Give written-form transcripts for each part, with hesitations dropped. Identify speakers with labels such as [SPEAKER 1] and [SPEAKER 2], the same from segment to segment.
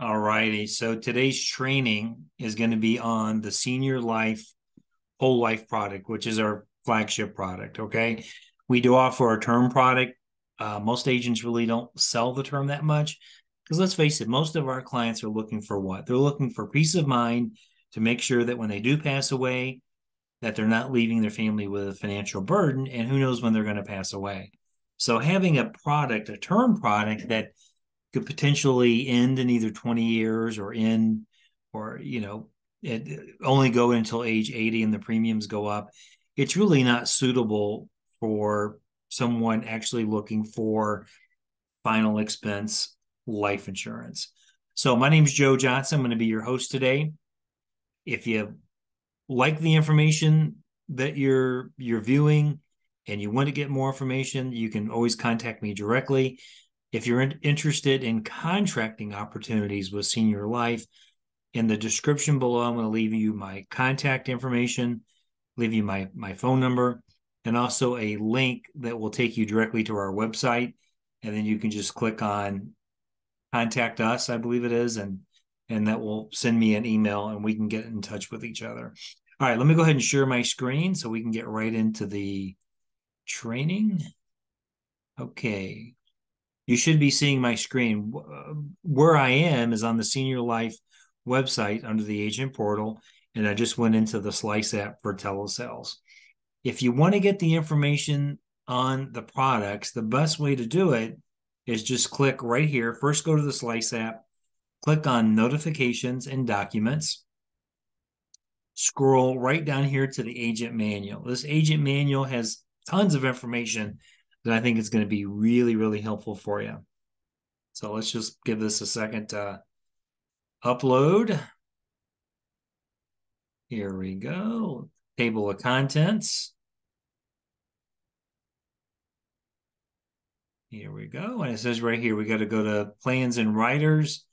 [SPEAKER 1] All righty. So today's training is going to be on the Senior Life Whole Life product, which is our flagship product. Okay. We do offer our term product. Most agents really don't sell the term that much because let's face it, most of our clients are looking for what? They're looking for peace of mind to make sure that when they do pass away, that they're not leaving their family with a financial burden, and who knows when they're going to pass away. So having a product, a term product that could potentially end in either 20 years or in, or, it only go until age 80 and the premiums go up. It's really not suitable for someone actually looking for final expense life insurance. So my name is Joe Johnson. I'm going to be your host today. If you like the information that you're viewing and you want to get more information, you can always contact me directly. If you're interested in contracting opportunities with Senior Life, in the description below, I'm going to leave you my contact information, leave you my phone number, and also a link that will take you directly to our website. And then you can just click on contact us, I believe it is, and that will send me an email and we can get in touch with each other. All right, let me go ahead and share my screen so we can get right into the training. Okay. You should be seeing my screen. Where I am is on the Senior Life website under the agent portal, and I just went into the Slice app for telesales. If you want to get the information on the products, the best way to do it is just click right here. First, go to the Slice app, click on Notifications and Documents. Scroll right down here to the Agent Manual. This Agent Manual has tons of information that I think is going to be really, really helpful for you. So let's just give this a second to upload. Here we go. Table of contents. Here we go. And it says right here, we got to go to plans and riders,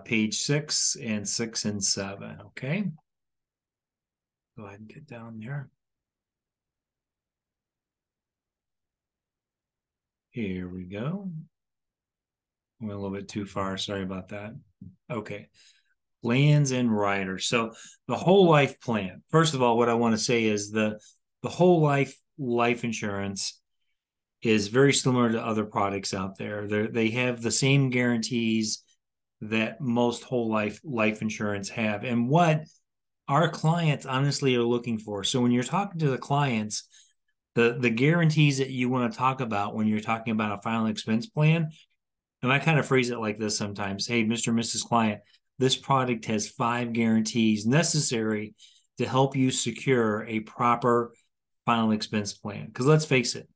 [SPEAKER 1] page 6 and 6 and 7. Okay. Go ahead and get down there. Here we go. Went a little bit too far. Sorry about that. Okay. Plans and riders. So the whole life plan. First of all, what I want to say is the whole life insurance is very similar to other products out there. They have the same guarantees that most whole life insurance have, and what our clients honestly are looking for. So when you're talking to the clients, the guarantees that you want to talk about when you're talking about a final expense plan, and I kind of phrase it like this sometimes: hey, Mr. and Mrs. Client, this product has 5 guarantees necessary to help you secure a proper final expense plan. Because let's face it,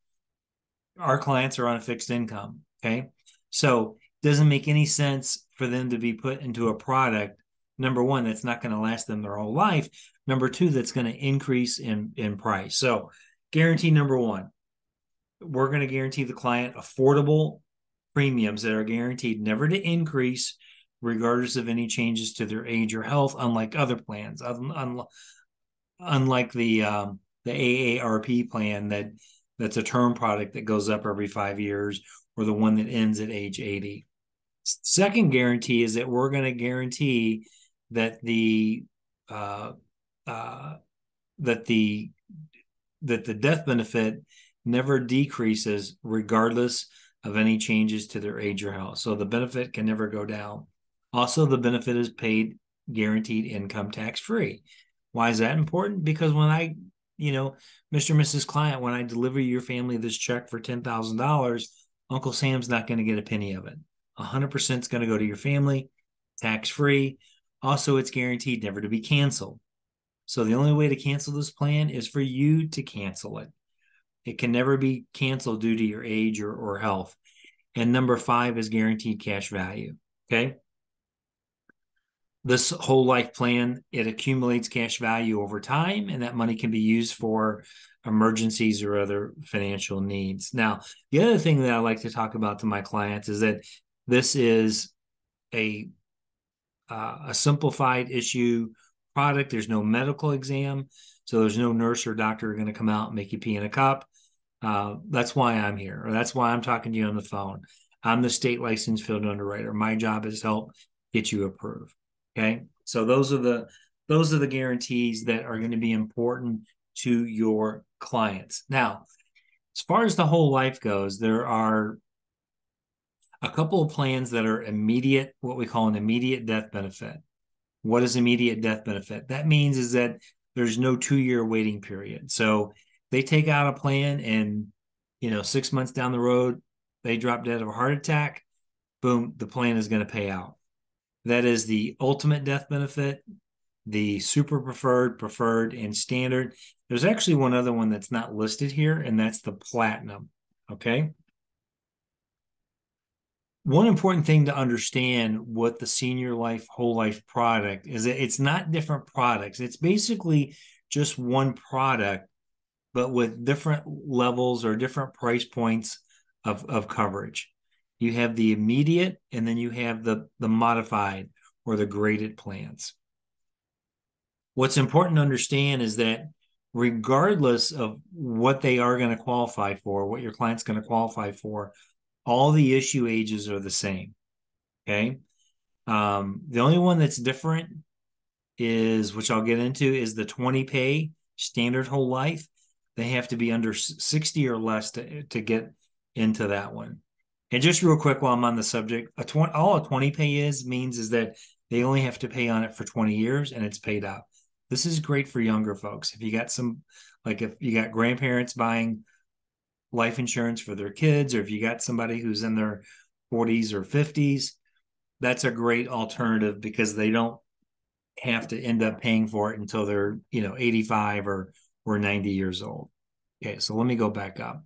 [SPEAKER 1] our clients are on a fixed income. Okay. So it doesn't make any sense for them to be put into a product, number one, that's not going to last them their whole life. Number two, that's going to increase in price. So guarantee number one, we're going to guarantee the client affordable premiums that are guaranteed never to increase regardless of any changes to their age or health, unlike other plans, unlike the AARP plan that's a term product that goes up every 5 years, or the one that ends at age 80. Second guarantee is that we're going to guarantee that the death benefit never decreases regardless of any changes to their age or health. So the benefit can never go down. Also, the benefit is paid guaranteed income tax free. Why is that important? Because when Mr. and Mrs. Client, when I deliver your family this check for $10,000, Uncle Sam's not going to get a penny of it. 100% is going to go to your family, tax free. Also, it's guaranteed never to be canceled. So the only way to cancel this plan is for you to cancel it. It can never be canceled due to your age or health. And number 5 is guaranteed cash value. Okay. This whole life plan, it accumulates cash value over time, and that money can be used for emergencies or other financial needs. Now, the other thing that I like to talk about to my clients is that this is a simplified issue product. There's no medical exam, so there's no nurse or doctor going to come out and make you pee in a cup. That's why I'm here, or that's why I'm talking to you on the phone. I'm the state licensed field underwriter. My job is to help get you approved. Okay. So those are the guarantees that are going to be important to your clients. Now, as far as the whole life goes, there are a couple of plans that are immediate, what we call an immediate death benefit. What is immediate death benefit? That means is that there's no 2-year waiting period. So they take out a plan and 6 months down the road, they drop dead of a heart attack, boom, the plan is going to pay out. That is the ultimate death benefit, the super preferred, preferred, and standard. There's actually one other one that's not listed here, and that's the platinum. Okay. One important thing to understand what the senior life whole life product is, that it's not different products. It's basically just one product, but with different levels or different price points of coverage. You have the immediate, and then you have the modified or the graded plans. What's important to understand is that regardless of what they are going to qualify for, what your client's going to qualify for, all the issue ages are the same. Okay. The only one that's different is, which I'll get into, is the 20 pay standard whole life. They have to be under 60 or less to get into that one. And just real quick while I'm on the subject, all a 20 pay means is that they only have to pay on it for 20 years and it's paid out. This is great for younger folks. If you got if you got grandparents buying life insurance for their kids, or if you got somebody who's in their 40s or 50s, that's a great alternative because they don't have to end up paying for it until they're 85 or 90 years old. Okay, so let me go back up.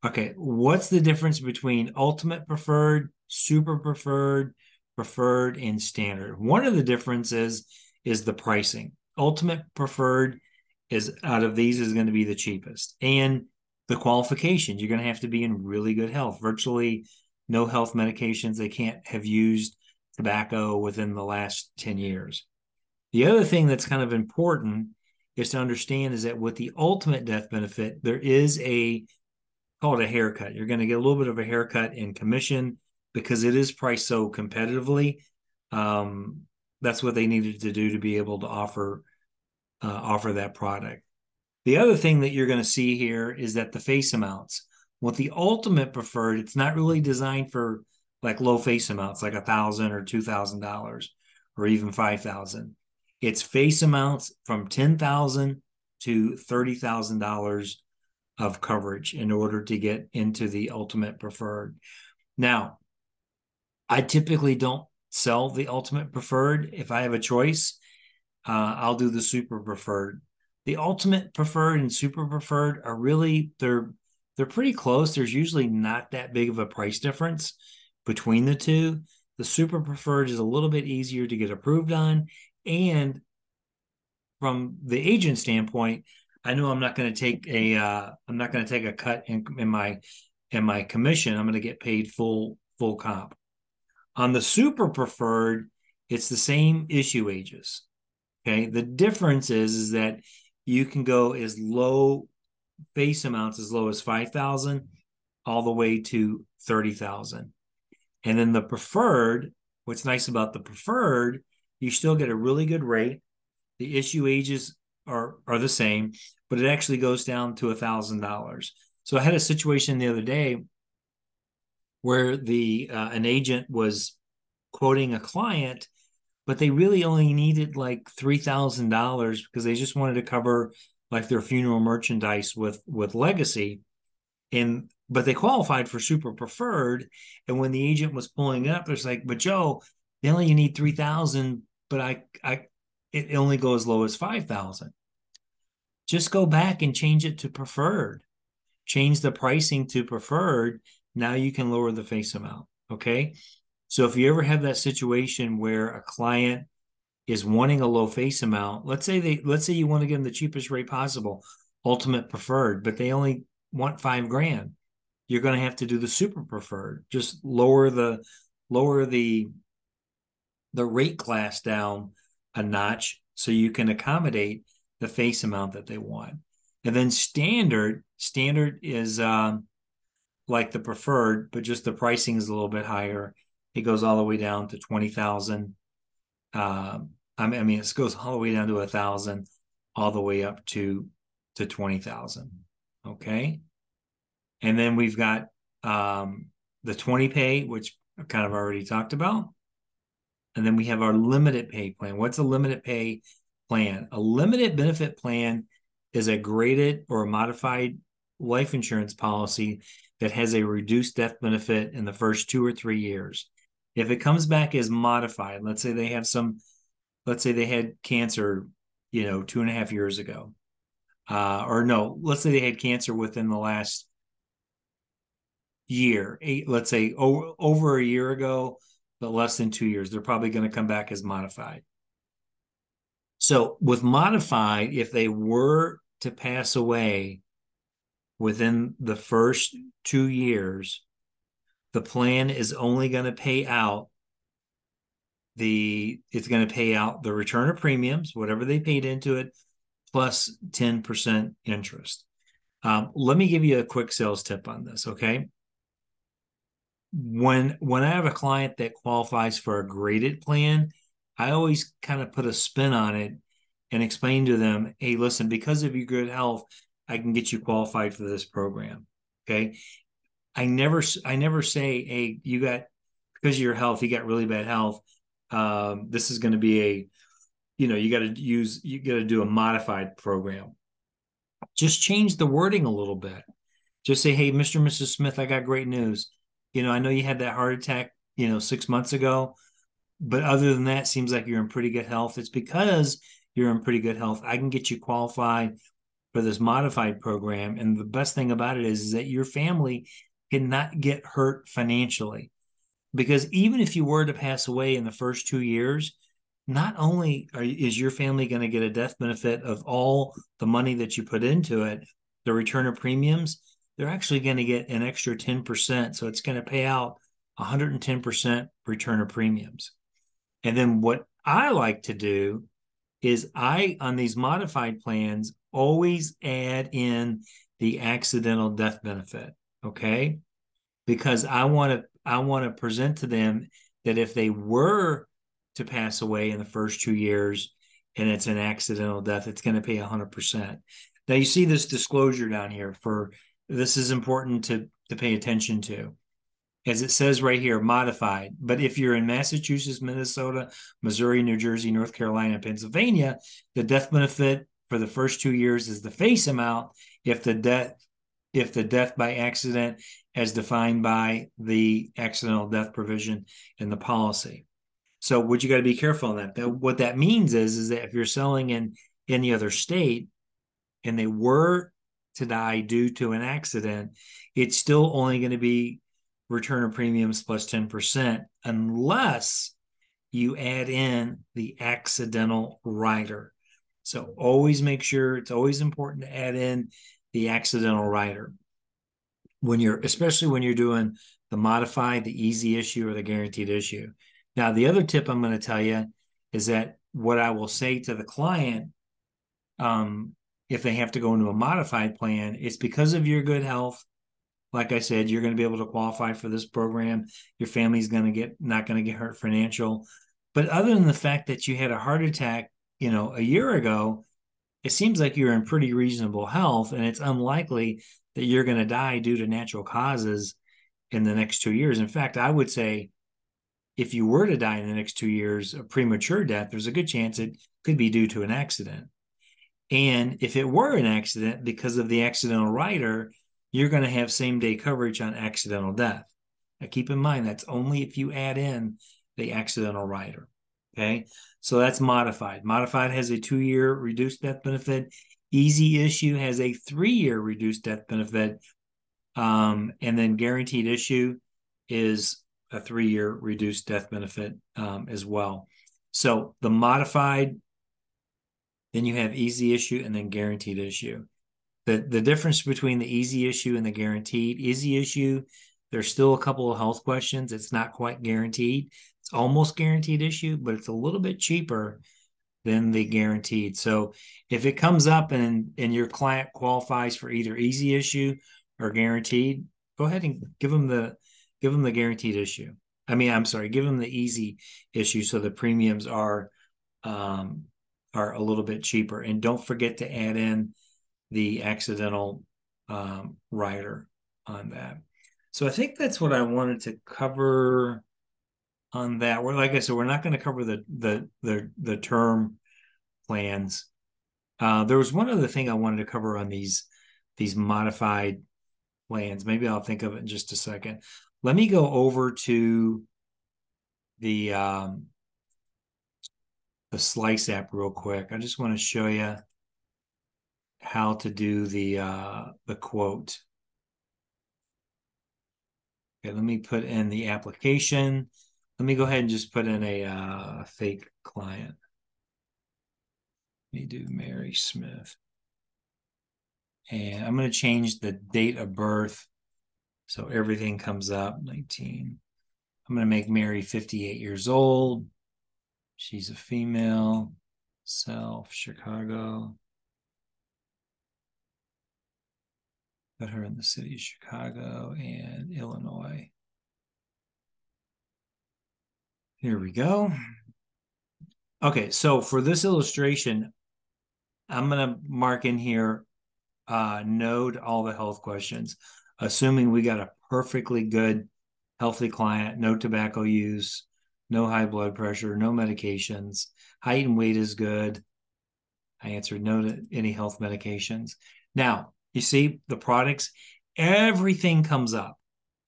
[SPEAKER 1] Okay, what's the difference between ultimate preferred, super preferred, preferred, and standard? One of the differences is the pricing. Ultimate preferred is, out of these, is going to be the cheapest. And the qualifications, you're going to have to be in really good health. Virtually no health medications. They can't have used tobacco within the last 10 years. The other thing that's kind of important is to understand is that with the ultimate death benefit, there is called a haircut. You're going to get a little bit of a haircut in commission because it is priced so competitively. That's what they needed to do to be able to offer that product. The other thing that you're going to see here is that the face amounts. With the ultimate preferred, it's not really designed for like low face amounts, like $1,000 or $2,000 or even $5,000. It's face amounts from $10,000 to $30,000 of coverage in order to get into the ultimate preferred. Now, I typically don't sell the ultimate preferred. If I have a choice, I'll do the super preferred. The ultimate preferred and super preferred are really, they're pretty close. There's usually not that big of a price difference between the two. The super preferred is a little bit easier to get approved on, and from the agent standpoint, I know I'm not going to take a cut in my commission. I'm going to get paid full comp. On the super preferred, it's the same issue ages. Okay. The difference is that you can go as low face amounts as low as 5,000 all the way to 30,000. And then the preferred, what's nice about the preferred, you still get a really good rate. The issue ages are the same, but it actually goes down to $1,000. So I had a situation the other day where an agent was quoting a client, but they really only needed like $3,000 because they just wanted to cover like their funeral merchandise with Legacy, but they qualified for super preferred. And when the agent was pulling up, there's like, but Joe, they only need 3,000, but it only goes as low as 5,000. Just go back and change it to preferred. Change the pricing to preferred. Now you can lower the face amount. Okay. So if you ever have that situation where a client is wanting a low face amount, let's say you want to give them the cheapest rate possible, ultimate preferred, but they only want $5,000. You're going to have to do the super preferred. Just lower the rate class down a notch so you can accommodate the face amount that they want. And then standard is like the preferred, but just the pricing is a little bit higher. It goes all the way down to 20,000 I mean, it goes all the way down to 1,000, all the way up to 20,000. Okay. And then we've got the 20 pay, which I kind of already talked about. And then we have our limited pay plan. What's a limited pay plan? A limited benefit plan is a graded or a modified life insurance policy that has a reduced death benefit in the first 2 or 3 years. If it comes back as modified, let's say they had cancer, 2.5 years ago, or no, let's say they had cancer within the last year, let's say over a year ago, but less than 2 years, they're probably going to come back as modified. So with modified, if they were to pass away within the first 2 years, the plan is only going to pay out the return of premiums, whatever they paid into it, plus 10% interest. Let me give you a quick sales tip on this, okay? When I have a client that qualifies for a graded plan, I always kind of put a spin on it and explain to them, hey, listen, because of your good health, I can get you qualified for this program. Okay. I never say, hey, because of your health, you got really bad health. This is going to be you got to do a modified program. Just change the wording a little bit. Just say, hey, Mr. and Mrs. Smith, I got great news. I know you had that heart attack, 6 months ago, but other than that, seems like you're in pretty good health. It's because you're in pretty good health. I can get you qualified for this modified program. And the best thing about it is that your family cannot get hurt financially. Because even if you were to pass away in the first 2 years, not only is your family going to get a death benefit of all the money that you put into it, the return of premiums, they're actually going to get an extra 10%. So it's going to pay out 110% return of premiums. And then what I like to do is on these modified plans, always add in the accidental death benefit. Okay. Because I want to present to them that if they were to pass away in the first 2 years and it's an accidental death, it's going to pay 100%. Now you see this disclosure down here this is important to pay attention to. As it says right here, modified. But if you're in Massachusetts, Minnesota, Missouri, New Jersey, North Carolina, Pennsylvania, the death benefit for the first 2 years is the face amount if the death by accident as defined by the accidental death provision in the policy. So what you got to be careful on that. What that means is that if you're selling in any other state and they were to die due to an accident, it's still only going to be return of premiums plus 10% unless you add in the accidental rider. So always make sure, it's always important to add in the accidental rider especially when you're doing the modified, the easy issue, or the guaranteed issue. Now, the other tip I'm going to tell you is that what I will say to the client, if they have to go into a modified plan, it's because of your good health. Like I said, you're going to be able to qualify for this program. Your family's not going to get hurt financial. But other than the fact that you had a heart attack, a year ago, it seems like you're in pretty reasonable health, and it's unlikely that you're going to die due to natural causes in the next 2 years. In fact, I would say if you were to die in the next 2 years, a premature death, there's a good chance it could be due to an accident. And if it were an accident because of the accidental rider, you're going to have same-day coverage on accidental death. Now, keep in mind, that's only if you add in the accidental rider. Okay, so that's modified. Modified has a 2-year reduced death benefit. Easy issue has a 3-year reduced death benefit. And then guaranteed issue is a 3-year reduced death benefit as well. So the modified, then you have easy issue and then guaranteed issue. The difference between the easy issue and the guaranteed, easy issue, there's still a couple of health questions. It's not quite guaranteed. It's almost guaranteed issue, but it's a little bit cheaper than the guaranteed. So if it comes up and your client qualifies for either easy issue or guaranteed, go ahead and give them the guaranteed issue. I'm sorry, give them the easy issue so the premiums are a little bit cheaper. And don't forget to add in the accidental rider on that. So I think that's what I wanted to cover on that. We're like I said, we're not going to cover the term plans. There was one other thing I wanted to cover on these modified plans. Maybe I'll think of it in just a second. Let me go over to the Slice app real quick. I just want to show you how to do the quote. Okay, let me put in the application. Let me go ahead and just put in a fake client. Let me do Mary Smith. And I'm going to change the date of birth so everything comes up, 19. I'm going to make Mary 58 years old. She's a female, self, Chicago. Put her in the city of Chicago and Illinois. Here we go. Okay, so for this illustration, I'm going to mark in here no to all the health questions, assuming we got a perfectly good, healthy client, no tobacco use, no high blood pressure, no medications, height and weight is good. I answered no to any health medications. Now, you see the products, everything comes up,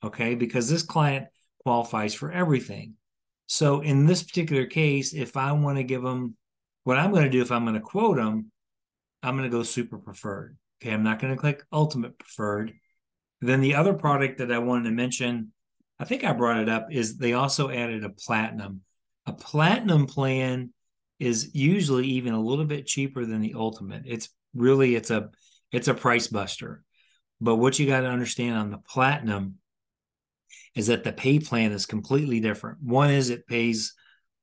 [SPEAKER 1] okay, because this client qualifies for everything. So in this particular case, if I want to give them, what I'm going to do if I'm going to quote them, I'm going to go super preferred. Okay, I'm not going to click ultimate preferred. Then the other product that I wanted to mention, I think I brought it up, is they also added a platinum. A platinum plan is usually even a little bit cheaper than the ultimate. It's a price buster. But what you got to understand on the platinum is that the pay plan is completely different. One is it pays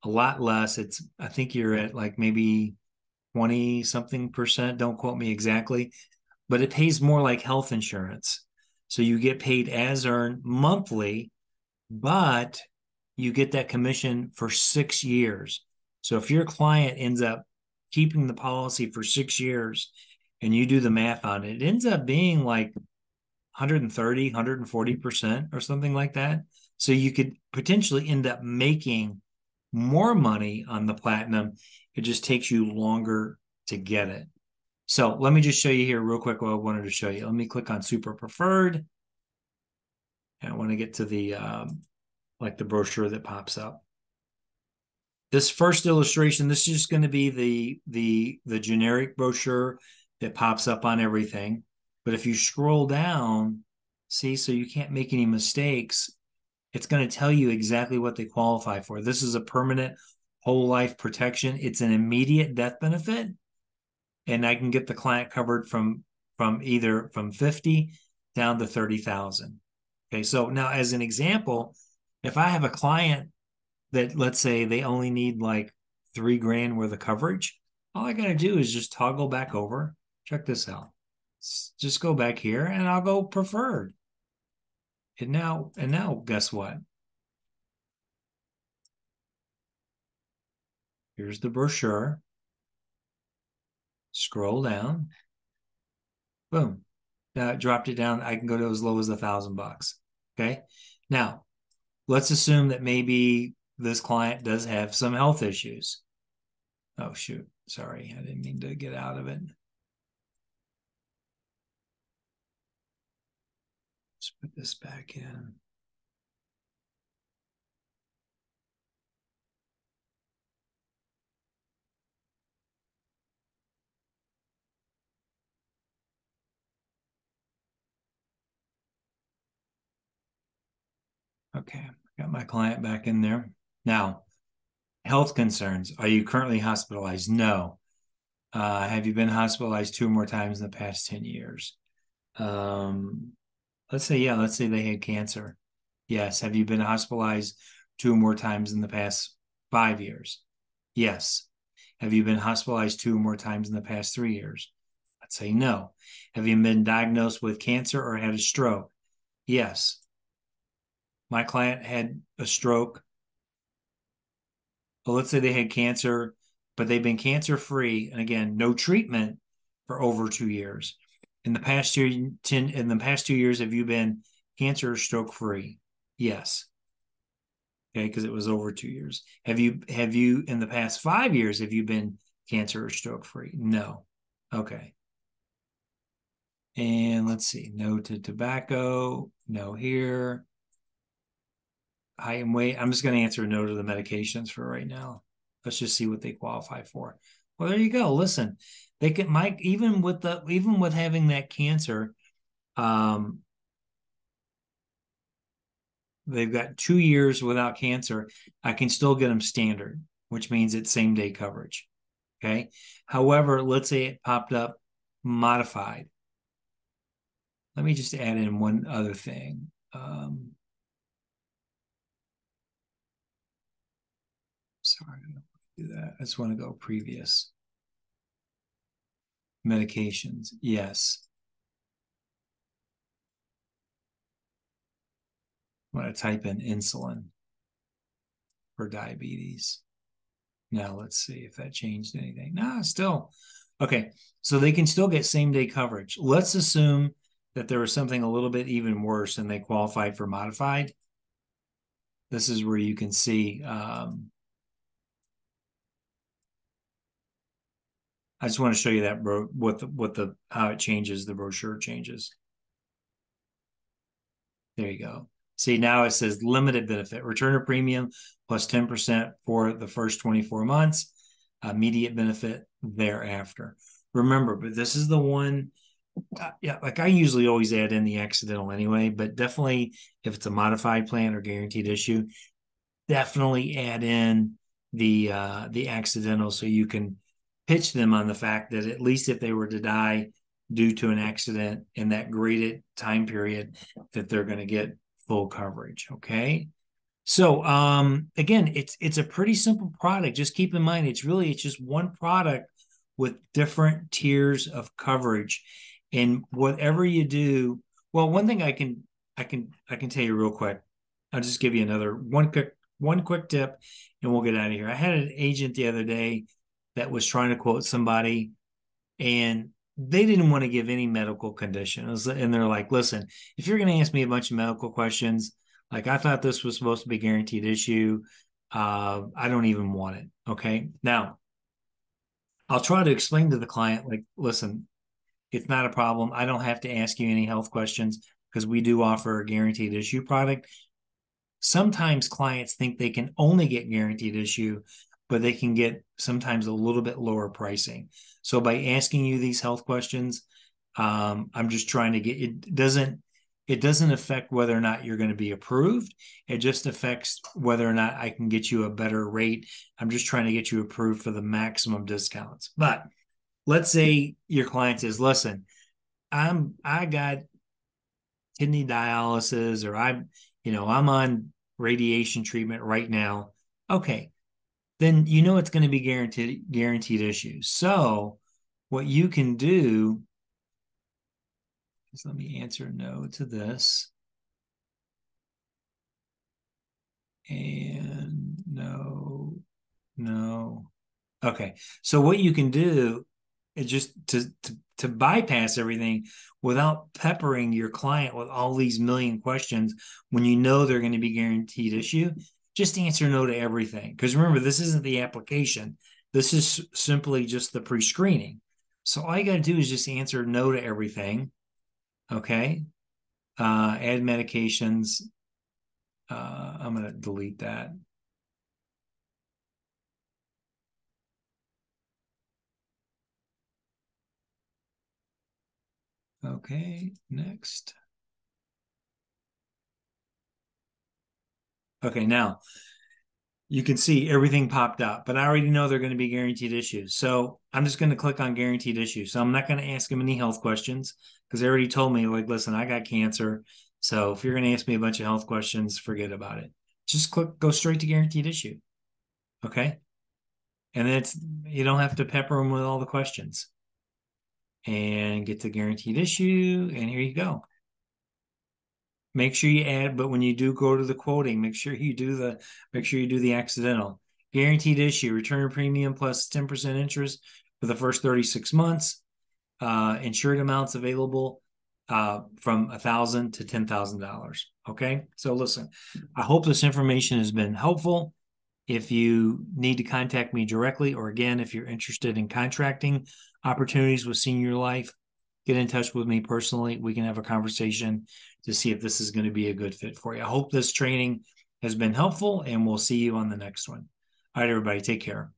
[SPEAKER 1] a lot less. I think you're at like maybe 20 something percent. Don't quote me exactly, but it pays more like health insurance. So you get paid as earned monthly, but you get that commission for 6 years. So if your client ends up keeping the policy for 6 years and you do the math on it, it ends up being like 130, 140% or something like that. So you could potentially end up making more money on the platinum. It just takes you longer to get it. So let me just show you here real quick what I wanted to show you. Let me click on super preferred. And I want to get to the like the brochure that pops up. This first illustration, this is just going to be the generic brochure that pops up on everything. But if you scroll down, see, so you can't make any mistakes, it's going to tell you exactly what they qualify for. This is a permanent whole life protection. It's an immediate death benefit. And I can get the client covered from either from 50 down to 30,000. Okay, so now as an example, if I have a client that, let's say, they only need like $3,000 worth of coverage, all I got to do is just toggle back over. Check this out. Just go back here and I'll go preferred. And now guess what? Here's the brochure. Scroll down. Boom. Now it dropped it down. I can go to as low as $1,000. Okay. Now let's assume that maybe this client does have some health issues. Oh, shoot. Sorry. I didn't mean to get out of it. Let's put this back in. Okay. Got my client back in there. Now, health concerns. Are you currently hospitalized? No. Have you been hospitalized 2 or more times in the past 10 years? Let's say they had cancer. Yes. Have you been hospitalized 2 or more times in the past 5 years? Yes. Have you been hospitalized 2 or more times in the past 3 years? Let's say no. Have you been diagnosed with cancer or had a stroke? Yes. my client had a stroke. Well, let's say they had cancer, but they've been cancer free, and again, no treatment for over 2 years. In the past year, in the past 2 years, have you been cancer or stroke free? Yes. Okay, because it was over 2 years. Have you in the past 5 years have you been cancer or stroke free? No. Okay. And let's see, no to tobacco, no here. Height and weight. I'm just going to answer no to the medications for right now. Let's just see what they qualify for. Well, there you go. Listen, they can, Mike, even with having that cancer, they've got 2 years without cancer. I can still get them standard, which means it's same day coverage. Okay. However, let's say it popped up modified. Let me just add in one other thing. Sorry, I don't do that. I just want to go previous. Medications. Yes. I'm going to type in insulin for diabetes. Now let's see if that changed anything. No, still. Okay. So they can still get same day coverage. Let's assume that there was something a little bit even worse and they qualified for modified. This is where you can see. I just want to show you that how it changes. The brochure changes. There you go. See, now it says limited benefit, return of premium plus 10% for the first 24 months, immediate benefit thereafter. Remember, but this is the one, yeah, like I usually always add in the accidental anyway, but definitely if it's a modified plan or guaranteed issue, definitely add in the accidental so you can pitch them on the fact that at least if they were to die due to an accident in that graded time period, that they're going to get full coverage. Okay. So again, it's a pretty simple product. Just keep in mind it's just one product with different tiers of coverage. And whatever you do, well, one thing I can tell you real quick. I'll just give you another one quick tip and we'll get out of here. I had an agent the other day that was trying to quote somebody and they didn't want to give any medical condition. And they're like, listen, if you're going to ask me a bunch of medical questions, like I thought this was supposed to be guaranteed issue, I don't even want it. Okay. Now, I'll try to explain to the client, like, listen, it's not a problem. I don't have to ask you any health questions because we do offer a guaranteed issue product. Sometimes clients think they can only get guaranteed issue, but they can get sometimes a little bit lower pricing. So by asking you these health questions, I'm just trying to get it doesn't affect whether or not you're going to be approved. It just affects whether or not I can get you a better rate. I'm just trying to get you approved for the maximum discounts. But let's say your client says, listen, I got kidney dialysis or I'm on radiation treatment right now. Okay. Then it's going to be guaranteed issues. So what you can do is let me answer no to this. And no. Okay. So what you can do is just to bypass everything without peppering your client with all these million questions when you know they're going to be guaranteed issue, just answer no to everything. Because remember, this isn't the application. This is simply just the pre-screening. So all you got to do is just answer no to everything. Okay. Add medications. I'm going to delete that. Okay, next. Okay, now you can see everything popped up, but I already know they're going to be guaranteed issues. So I'm just going to click on guaranteed issues. So I'm not going to ask them any health questions because they already told me, like, listen, I got cancer. So if you're going to ask me a bunch of health questions, forget about it. Just go straight to guaranteed issue. Okay. And then you don't have to pepper them with all the questions. And get the guaranteed issue. And here you go. Make sure you add, but when you do go to the quoting, make sure you do the accidental. Guaranteed issue, return premium plus 10% interest for the first 36 months. Insured amounts available from $1,000 to $10,000. Okay. So listen, I hope this information has been helpful. If you need to contact me directly, or again, if you're interested in contracting opportunities with Senior Life, get in touch with me personally. We can have a conversation to see if this is going to be a good fit for you. I hope this training has been helpful, and we'll see you on the next one. All right, everybody, take care.